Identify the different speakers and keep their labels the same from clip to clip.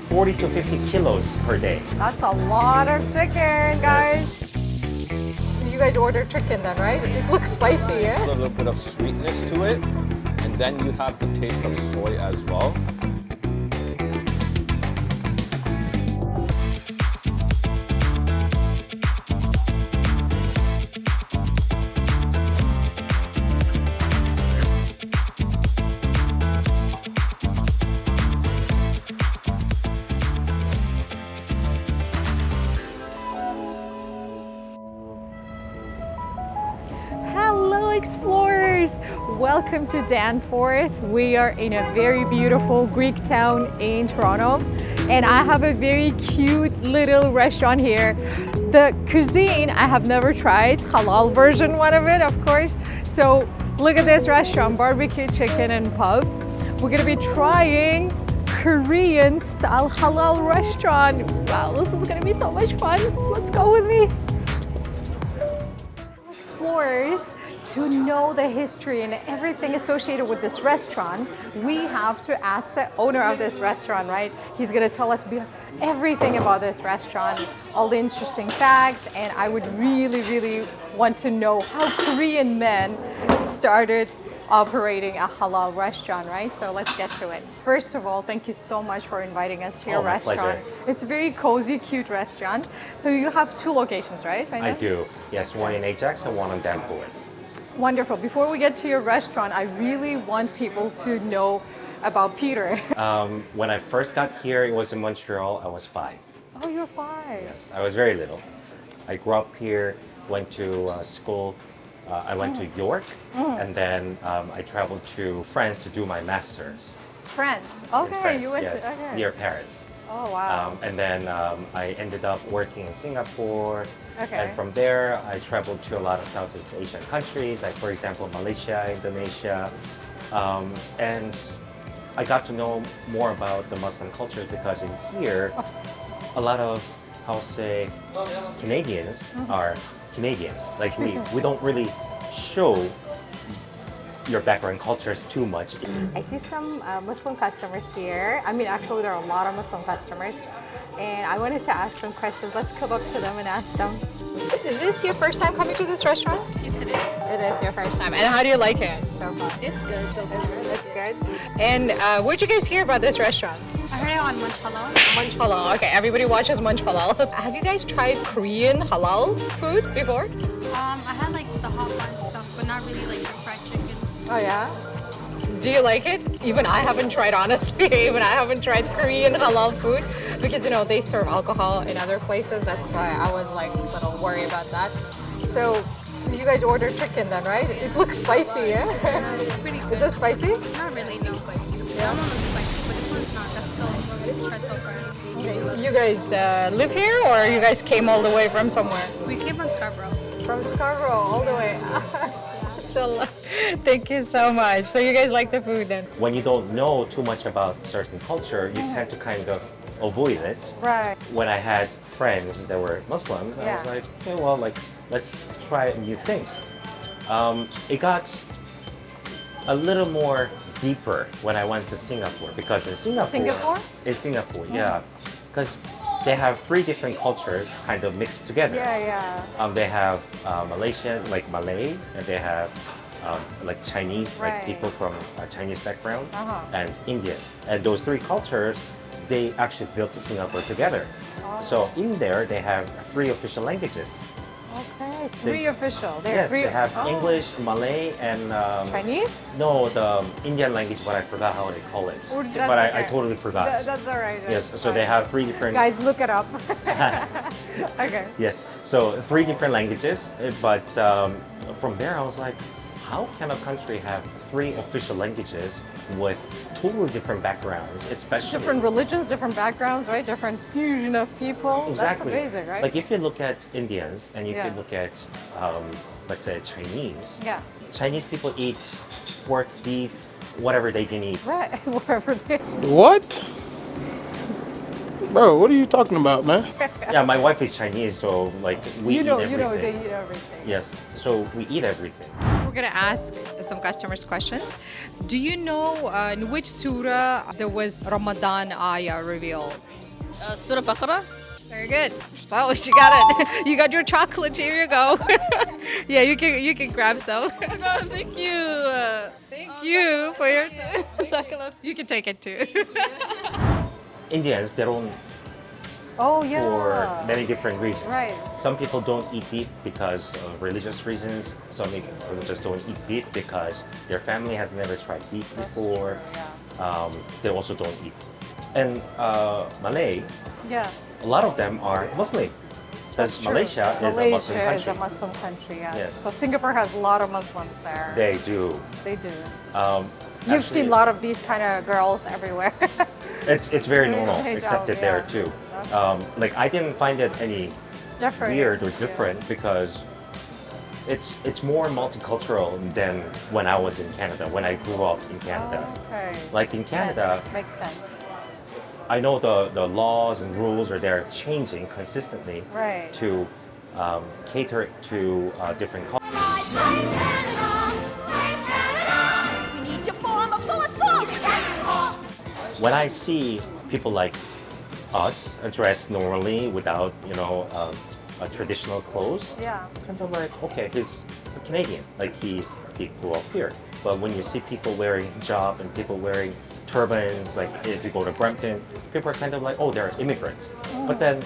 Speaker 1: 40 to 50 kilos per day.
Speaker 2: That's a lot of chicken, guys. You guys order chicken then, right? It looks spicy, yeah?
Speaker 3: A little bit of sweetness to it, and then you have the taste of soy as well.
Speaker 2: Hello explorers! Welcome to Danforth. We are in a very beautiful Greek town in Toronto, and I have a very cute little restaurant here. The cuisine I have never tried, halal version one of it, of course. So look at this restaurant, barbecue chicken and pub. We're gonna be trying Korean style halal restaurant. Wow, this is gonna be so much fun. Let's go with me. Explorers, to know the history and everything associated with this restaurant, we have to ask the owner of this restaurant, right? He's gonna tell us everything about this restaurant, all the interesting facts, and I would really want to know how Korean men started operating a halal restaurant, right? So let's get to it. First of all, thank you so much for inviting us to your
Speaker 1: my
Speaker 2: restaurant.
Speaker 1: pleasure.
Speaker 2: It's a very cozy, cute restaurant. So you have two locations, right?
Speaker 1: I do. Yes, one in Ajax and one in Danforth.
Speaker 2: Wonderful. Before we get to your restaurant, I really want people to know about Peter.
Speaker 1: When I first got here, it was in Montreal. I was 5.
Speaker 2: Oh, you're 5.
Speaker 1: Yes, I was very little. I grew up here, went to school. I went to York, and then I traveled to France to do my master's.
Speaker 2: France.
Speaker 1: In
Speaker 2: Okay,
Speaker 1: France,
Speaker 2: you went
Speaker 1: yes,
Speaker 2: to, okay.
Speaker 1: near Paris.
Speaker 2: Oh, wow.
Speaker 1: And then I ended up working in Singapore.
Speaker 2: Okay.
Speaker 1: And from there, I traveled to a lot of Southeast Asian countries, like for example, Malaysia, Indonesia. And I got to know more about the Muslim cultures because in here, a lot of, I'll say, Canadians are Canadians. Like we don't really show your background cultures too much.
Speaker 2: I see some Muslim customers here. I mean, actually, there are a lot of Muslim customers. And I wanted to ask them questions. Let's come up to them and ask them. Is this your first time coming to this restaurant?
Speaker 4: Yes, it is.
Speaker 2: It is your first time. And how do you like it so far?
Speaker 4: It's good so far.
Speaker 2: It's good. And where'd you guys hear about this restaurant?
Speaker 4: I heard it on Munch Halal.
Speaker 2: Munch Halal. Okay, everybody watches Munch Halal. Have you guys tried Korean halal food before?
Speaker 4: I had like the hot buns stuff, but not really like the fried chicken.
Speaker 2: Oh yeah? Do you like it? Even I haven't tried, honestly. Even I haven't tried Korean halal food because, you know, they serve alcohol in other places. That's why I was like a little worried about that. So you guys ordered chicken then, right? It looks spicy, yeah?
Speaker 4: It's pretty good.
Speaker 2: Is it spicy?
Speaker 4: Not really, no. Yeah, I'm on the spicy, but this one's not. That's the only one we've tried so far.
Speaker 2: Okay. You guys live here or you guys came all the way from somewhere?
Speaker 4: We came from Scarborough.
Speaker 2: From Scarborough, all the way. Inshallah. Thank you so much. So you guys like the food then?
Speaker 1: When you don't know too much about certain culture, you tend to kind of avoid it.
Speaker 2: Right.
Speaker 1: When I had friends that were Muslims, I was like, okay, well, like, let's try new things. It got a little more deeper when I went to Singapore because in Singapore? In Singapore, yeah. Because they have 3 different cultures kind of mixed together.
Speaker 2: Yeah.
Speaker 1: They have Malaysian, like Malay, and they have like Chinese, like
Speaker 2: Right.
Speaker 1: people from a Chinese background, and Indians. And those 3 cultures, they actually built Singapore together. So in there, they have 3 official languages.
Speaker 2: Okay, 3 official. There are
Speaker 1: Yes,
Speaker 2: 3.
Speaker 1: they have English, Malay, and
Speaker 2: Chinese?
Speaker 1: no, the Indian language, but I forgot how they call it.
Speaker 2: Oh, that's
Speaker 1: But I
Speaker 2: okay.
Speaker 1: totally forgot.
Speaker 2: That's all right.
Speaker 1: Yes,
Speaker 2: that's
Speaker 1: so they
Speaker 2: fine.
Speaker 1: have 3 different.
Speaker 2: Guys, look it up. Okay.
Speaker 1: Yes, so 3 different languages, but from there I was like, how can a country have 3 official languages with totally different backgrounds, especially
Speaker 2: Different religions, different backgrounds, right? Different fusion of people.
Speaker 1: Exactly.
Speaker 2: That's amazing, right?
Speaker 1: Like if you look at Indians and if
Speaker 2: Yeah.
Speaker 1: you look at, let's say Chinese,
Speaker 2: Yeah.
Speaker 1: Chinese people eat pork, beef, whatever they can eat.
Speaker 2: Right. Wherever they
Speaker 5: What? Bro, what are you talking about, man?
Speaker 1: Yeah, my wife is Chinese, so like we
Speaker 2: you know,
Speaker 1: eat everything.
Speaker 2: they eat everything.
Speaker 1: Yes, so we eat everything.
Speaker 2: We're gonna ask some customers questions. Do you know in which surah there was Ramadan ayah revealed?
Speaker 4: Surah Baqarah.
Speaker 2: Very good. So she got it. You got your chocolate. Here you go. Yeah, you can grab some.
Speaker 4: Oh God, thank you.
Speaker 2: Thank you for your time.
Speaker 4: Jazakallah.
Speaker 2: You can take it too.
Speaker 1: Indians, they don't
Speaker 2: Oh yeah.
Speaker 1: for many different reasons.
Speaker 2: Right.
Speaker 1: Some people don't eat beef because of religious reasons. Some people just don't eat beef because their family has never tried beef before. They also don't eat. And Malay,
Speaker 2: Yeah.
Speaker 1: a lot of them are Muslim. Because Malaysia is a Muslim
Speaker 2: Malaysia is
Speaker 1: country.
Speaker 2: a Muslim country, yes.
Speaker 1: Yes.
Speaker 2: So Singapore has a lot of Muslims there.
Speaker 1: They do.
Speaker 2: They do.
Speaker 1: Actually,
Speaker 2: You've seen a lot of these kind of girls everywhere.
Speaker 1: It's very normal,
Speaker 2: They
Speaker 1: accepted
Speaker 2: don't,
Speaker 1: there
Speaker 2: yeah.
Speaker 1: too. Like I didn't find it any
Speaker 2: Different.
Speaker 1: weird or different because it's more multicultural than when I was in Canada, when I grew up in Canada.
Speaker 2: Okay.
Speaker 1: Like in Canada,
Speaker 2: Yes, makes sense.
Speaker 1: I know the laws and rules are there changing consistently
Speaker 2: Right.
Speaker 1: to cater to different cultures.
Speaker 5: We need to form a full assault!
Speaker 1: When I see people like us dressed normally without, a traditional clothes,
Speaker 2: Yeah.
Speaker 1: kind of like, okay, he's a Canadian, like he grew up here. But when you see people wearing hijab and people wearing turbans, like if you go to Brampton, people are kind of like, oh, they're immigrants. But then,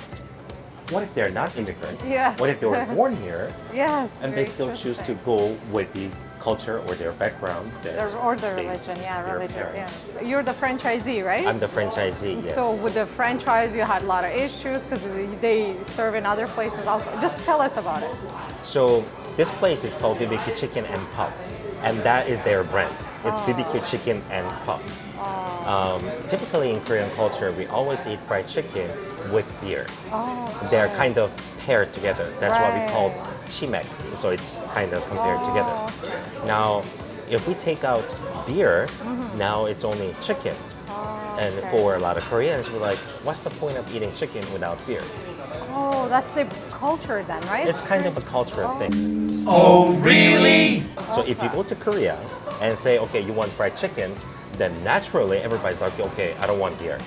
Speaker 1: what if they're not immigrants?
Speaker 2: Yes.
Speaker 1: What if they were born here
Speaker 2: Yes.
Speaker 1: and
Speaker 2: very
Speaker 1: they still choose to
Speaker 2: interesting.
Speaker 1: go with the culture or their background?
Speaker 2: Or the religion,
Speaker 1: their
Speaker 2: religion.
Speaker 1: parents.
Speaker 2: Yeah. You're the franchisee, right?
Speaker 1: I'm the franchisee, yes.
Speaker 2: So with the franchise, you had a lot of issues because they serve in other places. Just tell us about it.
Speaker 1: So this place is called BBQ Chicken and Pub, and that is their brand. It's BBQ Chicken and Pub. Typically in Korean culture, we always eat fried chicken with beer. They're kind of paired together. That's why we call chimek. So it's kind of compared together. Now, if we take out beer, now it's only chicken. And for a lot of Koreans, we're like, what's the point of eating chicken without beer?
Speaker 2: Oh, that's the culture then, right?
Speaker 1: It's kind of a cultural thing.
Speaker 6: Oh, really?
Speaker 1: So if you go to Korea and say, okay, you want fried chicken, then naturally everybody's like, okay, I don't want beer.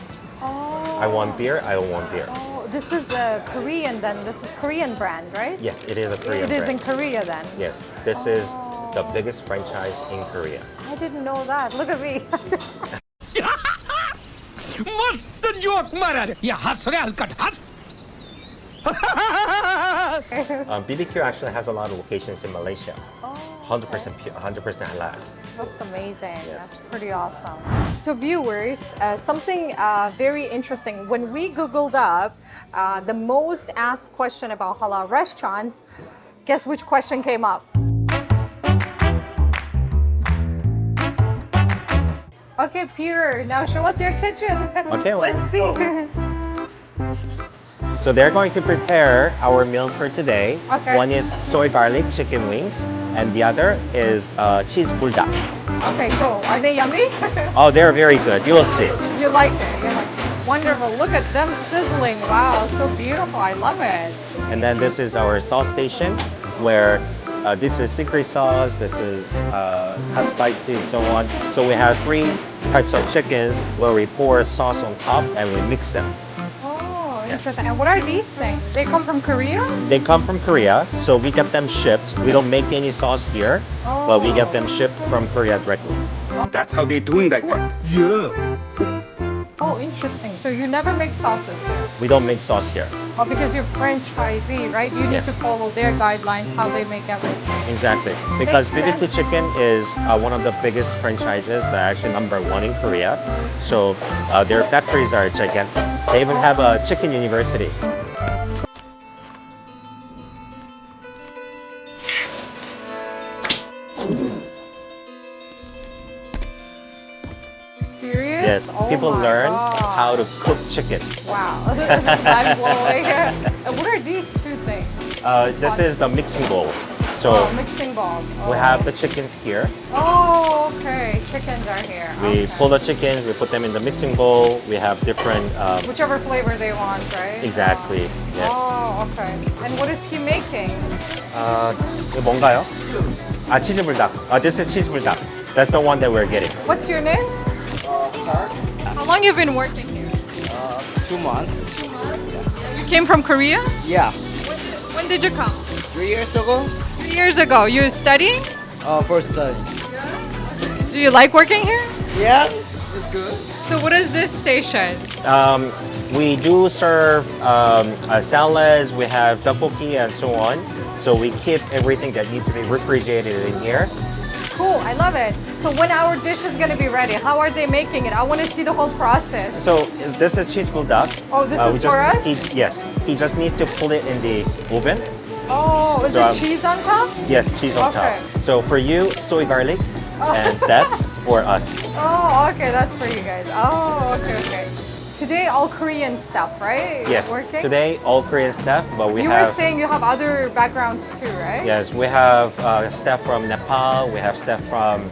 Speaker 1: I want beer, I don't want beer.
Speaker 2: Oh, this is a Korean then. This is Korean brand, right?
Speaker 1: Yes, it is a Korean
Speaker 2: It is
Speaker 1: brand.
Speaker 2: in Korea then.
Speaker 1: Yes, this is the biggest franchise in Korea.
Speaker 2: I didn't know that. Look at me.
Speaker 6: मस्त joke मारा रे ये हंस रे हलकट हंस
Speaker 1: BBQ actually has a lot of locations in Malaysia. 100% 100% halal.
Speaker 2: That's amazing.
Speaker 1: Yes.
Speaker 2: That's pretty awesome. So viewers, something very interesting. When we Googled up the most asked question about halal restaurants, guess which question came up? Okay, Peter, now show us your kitchen.
Speaker 1: Okay, well.
Speaker 2: Let's see.
Speaker 1: So they're going to prepare our meal for today.
Speaker 2: Okay.
Speaker 1: One is soy garlic chicken wings, and the other is cheese buldak.
Speaker 2: Okay, cool. Are they yummy?
Speaker 1: Oh, they're very good. You will see.
Speaker 2: You like it. You like it. Wonderful. Look at them sizzling. Wow, so beautiful. I love it.
Speaker 1: And then this is our sauce station, where this is secret sauce, this is hot spicy, and so on. So we have 3 types of chickens where we pour sauce on top and we mix them.
Speaker 2: Oh,
Speaker 1: Yes.
Speaker 2: interesting. And what are these things? They come from Korea?
Speaker 1: They come from Korea, so we get them shipped. We don't make any sauce here, but we get them shipped from Korea directly.
Speaker 6: That's how they doing that one. Yeah.
Speaker 2: Oh, interesting. So you never make sauces here?
Speaker 1: We don't make sauce here.
Speaker 2: Oh, because you're franchisee, right? You need to
Speaker 1: Yes.
Speaker 2: follow their guidelines, how they make everything.
Speaker 1: Exactly. Because
Speaker 2: Makes
Speaker 1: BBQ
Speaker 2: sense.
Speaker 1: Chicken is one of the biggest franchises. They're actually #1 in Korea. So their factories are gigantic. They even have a chicken university.
Speaker 2: Serious?
Speaker 1: Yes,
Speaker 2: Oh
Speaker 1: people
Speaker 2: my
Speaker 1: learn
Speaker 2: God.
Speaker 1: how to cook chicken.
Speaker 2: Wow, this is mind-blowing. And what are these 2 things?
Speaker 1: This is the mixing bowls. So
Speaker 2: Oh, mixing balls. Oh.
Speaker 1: we have the chickens here.
Speaker 2: Oh, okay. Chickens are here.
Speaker 1: We
Speaker 2: Okay.
Speaker 1: pull the chickens, we put them in the mixing bowl. We have different.
Speaker 2: Whichever flavor they want, right?
Speaker 1: Exactly. Yes.
Speaker 2: Oh, okay. And what is he making?
Speaker 1: 이거 뭔가요? 치즈 불닭. This is cheese 불닭. That's the one that we're getting.
Speaker 2: What's your name? How long you been working here?
Speaker 7: 2 months.
Speaker 2: You came from Korea?
Speaker 7: Yeah.
Speaker 2: When did you come?
Speaker 7: 3 years ago.
Speaker 2: 3 years ago. You studying?
Speaker 7: For study.
Speaker 2: Do you like working here?
Speaker 7: Yeah, it's good.
Speaker 2: So what is this station?
Speaker 1: We do serve salads, we have tteokbokki and so on. So we keep everything that needs to be refrigerated in here.
Speaker 2: Cool, I love it. So when our dish is gonna be ready, how are they making it? I want to see the whole process.
Speaker 1: So this is cheese bulldog.
Speaker 2: Oh, this is for us?
Speaker 1: Yes, he just needs to put it in the oven.
Speaker 2: Oh, is
Speaker 1: So,
Speaker 2: it cheese on top?
Speaker 1: Yes, cheese on
Speaker 2: Okay.
Speaker 1: top. So for you, soy garlic, and that's for us.
Speaker 2: Oh, okay, that's for you guys. Oh, okay. Today, all Korean stuff, right?
Speaker 1: Yes,
Speaker 2: Working?
Speaker 1: today all Korean stuff, but we
Speaker 2: You
Speaker 1: have.
Speaker 2: were saying you have other backgrounds too, right?
Speaker 1: Yes, we have staff from Nepal, we have staff from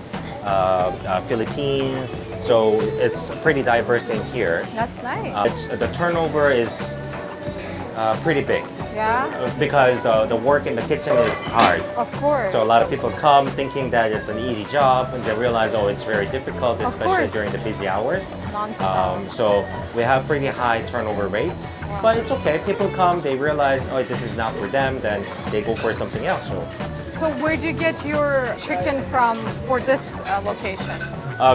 Speaker 1: Philippines, so it's pretty diverse in here.
Speaker 2: That's nice.
Speaker 1: The turnover is pretty big
Speaker 2: Yeah,
Speaker 1: because the work in the kitchen is hard.
Speaker 2: of course.
Speaker 1: So a lot of people come thinking that it's an easy job, and they realize, oh, it's very difficult,
Speaker 2: Of
Speaker 1: especially
Speaker 2: course.
Speaker 1: during the busy hours.
Speaker 2: Non-stop.
Speaker 1: So we have pretty high turnover rates, but it's okay. People come, they realize, oh, this is not for them, then they go for something else.
Speaker 2: So where do you get your chicken from for this location?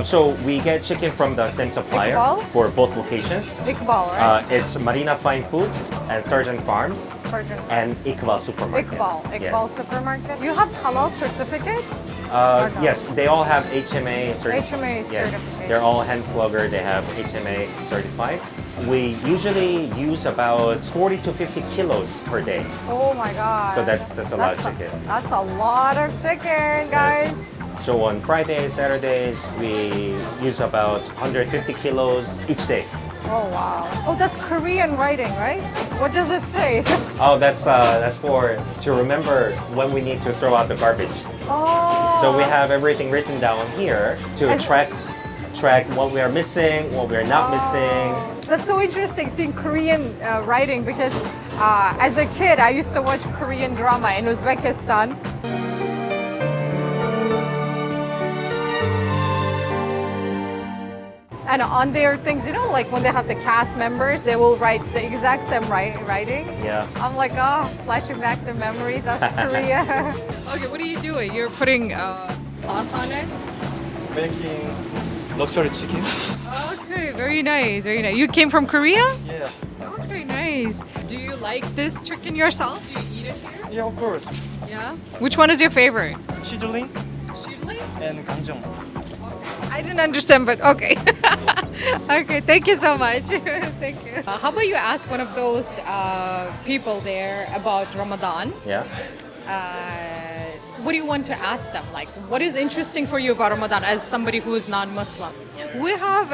Speaker 1: So we get chicken from the same supplier
Speaker 2: Iqbal?
Speaker 1: for both locations.
Speaker 2: Iqbal, right?
Speaker 1: It's Marina Fine Foods and Surgeon Farms
Speaker 2: Surgeon.
Speaker 1: and Iqbal Supermarket.
Speaker 2: Iqbal
Speaker 1: Yes.
Speaker 2: Supermarket. You have halal certificate? Or no?
Speaker 1: Yes, they all have HMA certification.
Speaker 2: HMA
Speaker 1: Yes,
Speaker 2: certification.
Speaker 1: they're all hand slugger. They have HMA certified. We usually use about 40 to 50 kilos per day.
Speaker 2: Oh my god.
Speaker 1: So that's a lot of chicken.
Speaker 2: That's a lot of chicken, guys.
Speaker 1: So on Fridays, Saturdays, we use about 150 kilos each day.
Speaker 2: Oh wow. Oh, that's Korean writing, right? What does it say?
Speaker 1: Oh, that's for to remember when we need to throw out the garbage.
Speaker 2: Oh.
Speaker 1: So we have everything written down here to track what we are missing, what we are not missing.
Speaker 2: That's so interesting seeing Korean writing because as a kid I used to watch Korean drama in Uzbekistan. And on their things, you know, like when they have the cast members, they will write the exact same writing.
Speaker 1: Yeah.
Speaker 2: I'm like, oh, flashing back the memories of Korea. Okay, what are you doing? You're putting sauce on it?
Speaker 8: Making luxury chicken.
Speaker 2: Okay, very nice, very nice. You came from Korea?
Speaker 8: Yeah.
Speaker 2: Okay, nice. Do you like this chicken yourself? Do you eat it here?
Speaker 8: Yeah, of course.
Speaker 2: Yeah. Which one is your favorite?
Speaker 8: Sizzling
Speaker 2: Chili?
Speaker 8: and ganjang.
Speaker 2: I didn't understand, but okay. Okay, thank you so much. Thank you. How about you ask one of those people there about Ramadan?
Speaker 1: Yeah.
Speaker 2: What do you want to ask them? Like, what is interesting for you about Ramadan as somebody who is non-Muslim? We have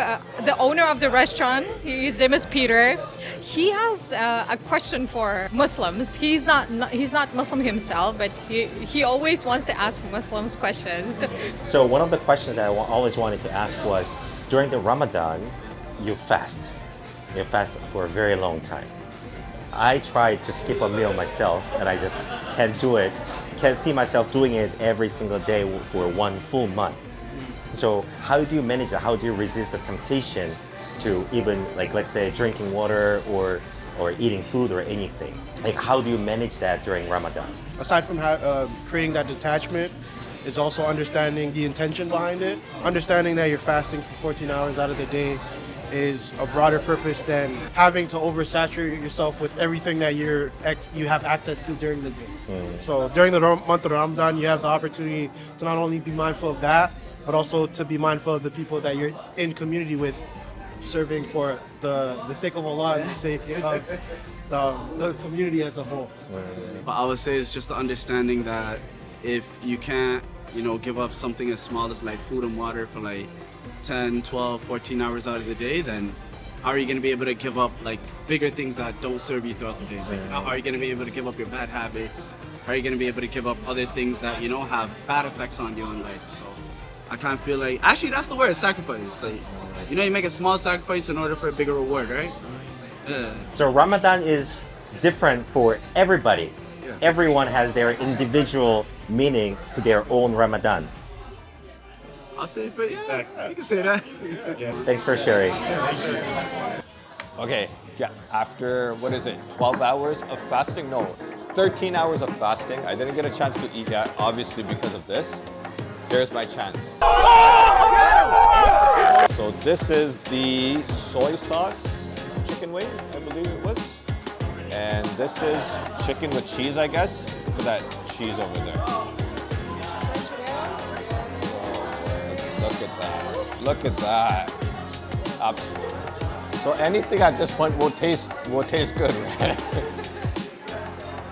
Speaker 2: the owner of the restaurant. His name is Peter. He has a question for Muslims. He's not Muslim himself, but he always wants to ask Muslims questions.
Speaker 1: So one of the questions that I always wanted to ask was, during the Ramadan, you fast. You fast for a very long time. I tried to skip a meal myself, and I just can't do it. Can't see myself doing it every single day for 1 full month. So how do you manage that? How do you resist the temptation to even, like, let's say, drinking water or eating food or anything? Like, how do you manage that during Ramadan?
Speaker 9: Aside from creating that detachment, is also understanding the intention behind it. Understanding that you're fasting for 14 hours out of the day is a broader purpose than having to oversaturate yourself with everything that you have access to during the day. So during the month of Ramadan, you have the opportunity to not only be mindful of that, but also to be mindful of the people that you're in community with, serving for the sake of Allah and the sake of the community as a whole.
Speaker 10: But I would say it's just the understanding that if you can't, give up something as small as like food and water for like 10, 12, 14 hours out of the day, then how are you going to be able to give up like bigger things that don't serve you throughout the day? Like, how are you going to be able to give up your bad habits? How are you going to be able to give up other things that, have bad effects on you in life? So I kind of feel like, actually that's the word, sacrifice. Like, you make a small sacrifice in order for a bigger reward, right?
Speaker 1: So Ramadan is different for everybody.
Speaker 10: Yeah.
Speaker 1: Everyone has their individual meaning to their own Ramadan.
Speaker 10: I'll say it for you. You can say that.
Speaker 1: Thanks for sharing.
Speaker 3: Okay, yeah, after, what is it, 12 hours of fasting? No, 13 hours of fasting. I didn't get a chance to eat yet, obviously because of this. Here's my chance. So this is the soy sauce chicken wing, I believe it was. And this is chicken with cheese, I guess. Look at that cheese over there. Look at that. Look at that. Absolutely. So anything at this point will taste good, right?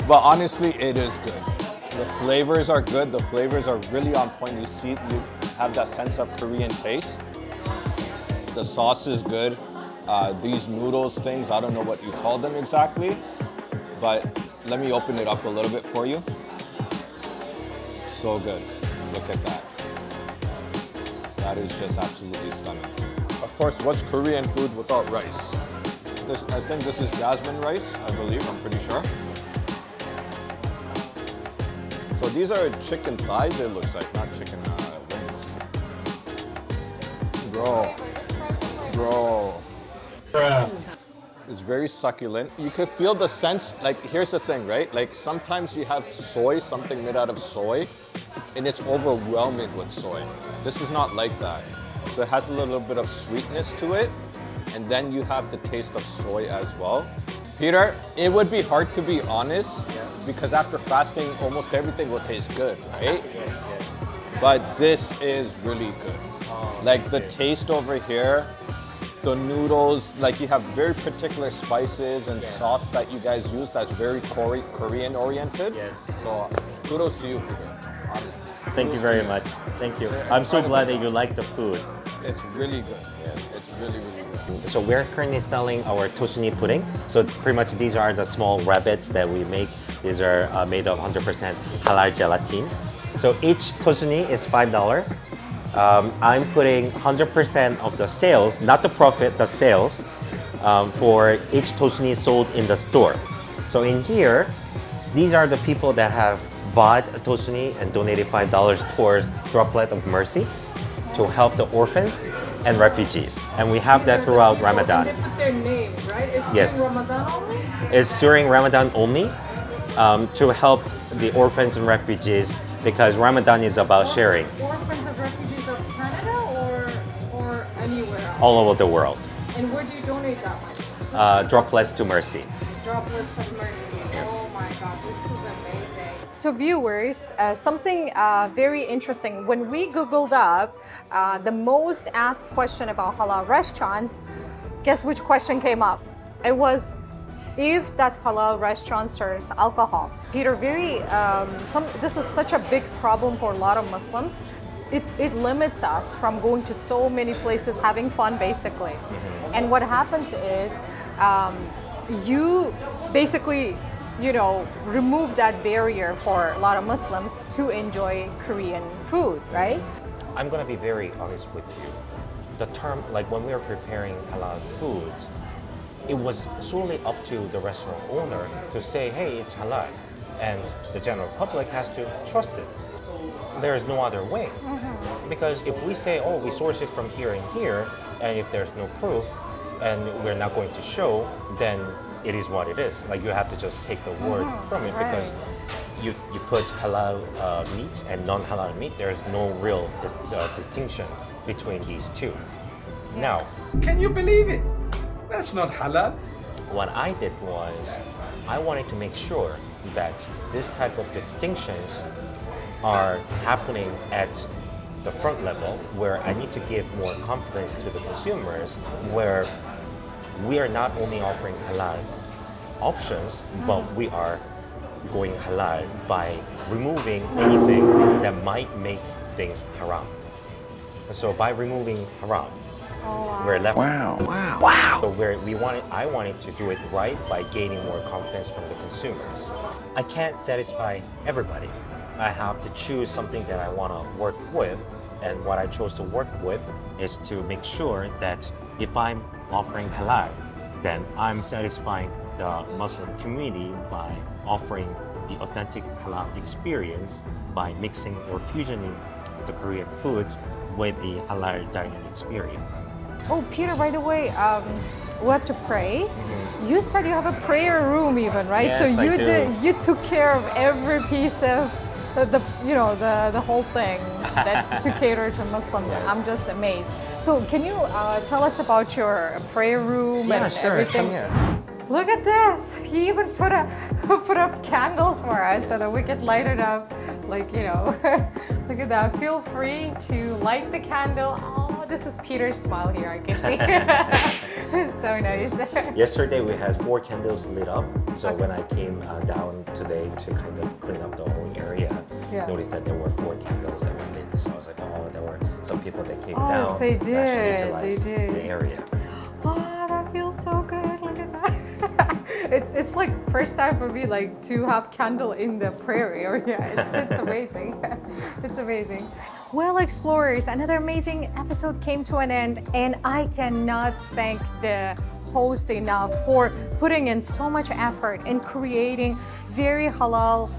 Speaker 3: But honestly, it is good. The flavors are good. The flavors are really on point. You have that sense of Korean taste. The sauce is good. These noodles things, I don't know what you call them exactly, but let me open it up a little bit for you. So good. Look at that. That is just absolutely stunning. Of course, what's Korean food without rice? I think this is jasmine rice, I believe, I'm pretty sure. So these are chicken thighs, it looks like, not chicken wings. Bro. It's very succulent. You could feel the sense, like, here's the thing, right? Like, sometimes you have soy, something made out of soy, and it's overwhelming with soy. This is not like that. So it has a little bit of sweetness to it, and then you have the taste of soy as well. Peter, it would be hard to be honest, because after fasting, almost everything will taste good, right?
Speaker 1: Yes.
Speaker 3: But this is really good. Like the taste over here, the noodles, like you have very particular spices and sauce that you guys use that's very Korean oriented.
Speaker 1: Yes.
Speaker 3: So kudos to you, Peter, honestly.
Speaker 1: Thank you very much. Thank you. I'm so glad that you like the food.
Speaker 3: It's really good. Yes, it's really, really good.
Speaker 1: So we're currently selling our tosuni pudding. So pretty much these are the small rabbits that we make. These are made of 100% halal gelatin. So each tosuni is $5. I'm putting 100% of the sales, not the profit, the sales, for each tosuni sold in the store. So in here, these are the people that have bought a tosuni and donated $5 towards Droplet of Mercy to help the orphans and refugees. And we have that throughout Ramadan.
Speaker 2: They put their names, right? It's
Speaker 1: Yes.
Speaker 2: during Ramadan only?
Speaker 1: It's during Ramadan only to help the orphans and refugees because Ramadan is about sharing
Speaker 2: Orphans of refugees of Canada or anywhere else?
Speaker 1: all over the world.
Speaker 2: And where do you donate that money?
Speaker 1: Droplets to Mercy.
Speaker 2: Droplets of Mercy.
Speaker 1: Yes.
Speaker 2: Oh my God, this is amazing. So viewers, something very interesting. When we Googled up the most asked question about halal restaurants, guess which question came up? It was, if that halal restaurant serves alcohol. Peter, this is such a big problem for a lot of Muslims. It limits us from going to so many places having fun, basically. Mm-hmm. And what happens is you basically, remove that barrier for a lot of Muslims to enjoy Korean food, right?
Speaker 1: I'm gonna be very honest with you. The term, like when we were preparing halal food, it was solely up to the restaurant owner to say, hey, it's halal. And the general public has to trust it. There is no other way. Mm-hmm. Because if we say, oh, we source it from here and here, and if there's no proof, and we're not going to show, then it is what it is. Like you have to just take the word from it, because you put halal meat and non-halal meat, there's no real distinction between these two. Now,
Speaker 6: Can you believe it? That's not halal.
Speaker 1: what I did was I wanted to make sure that this type of distinctions are happening at the front level, where I need to give more confidence to the consumers, where we are not only offering halal options, but we are going halal by removing anything that might make things haram. So by removing haram, we're left. Wow. So I wanted to do it right by gaining more confidence from the consumers. I can't satisfy everybody. I have to choose something that I want to work with, and what I chose to work with is to make sure that if I'm offering halal, then I'm satisfying the Muslim community by offering the authentic halal experience by mixing or fusioning the Korean food with the halal dining experience.
Speaker 2: Oh, Peter, by the way, we have to pray. You said you have a prayer room even, right?
Speaker 1: Yes,
Speaker 2: so
Speaker 1: I
Speaker 2: you
Speaker 1: do.
Speaker 2: you took care of every piece of the whole thing that to cater to Muslims.
Speaker 1: Yes.
Speaker 2: I'm just amazed. So can you tell us about your prayer room
Speaker 1: Yeah,
Speaker 2: and
Speaker 1: sure.
Speaker 2: everything?
Speaker 1: Come here.
Speaker 2: Look at this. He even put up candles for us so that we could light it up. Like, look at that. Feel free to light the candle. Oh, this is Peter's smile here. I can see. So nice.
Speaker 1: Yesterday we had 4 candles lit up. So when I came down today to kind of clean up the whole area,
Speaker 2: Yeah.
Speaker 1: noticed that there were 4 candles that were lit. So I was like, oh, there were some people that came
Speaker 2: Oh,
Speaker 1: down
Speaker 2: they
Speaker 1: to
Speaker 2: did,
Speaker 1: actually utilize
Speaker 2: they did.
Speaker 1: the area.
Speaker 2: Oh, that feels so good. Look at that. It's like first time for me like to have candle in the prayer area. It's amazing. It's amazing. Well, explorers, another amazing episode came to an end, and I cannot thank the host enough for putting in so much effort in creating very halal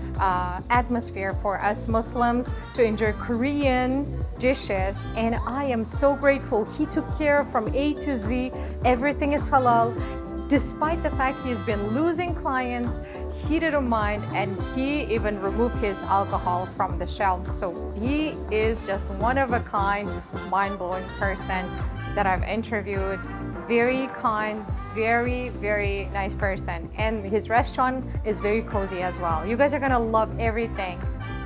Speaker 2: atmosphere for us Muslims to enjoy Korean dishes. And I am so grateful. He took care from A to Z. Everything is halal. Despite the fact he's been losing clients, he didn't mind, and he even removed his alcohol from the shelves. So he is just one of a kind, mind-blowing person that I've interviewed. Very kind, very, very nice person. And his restaurant is very cozy as well. You guys are gonna love everything.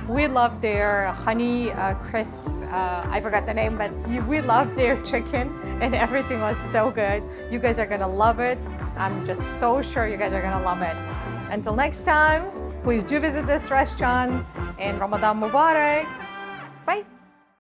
Speaker 2: We love their honey crisp, I forgot the name, but we love their chicken, and everything was so good. You guys are gonna love it. I'm just so sure you guys are gonna love it. Until next time, please do visit this restaurant, and Ramadan Mubarak.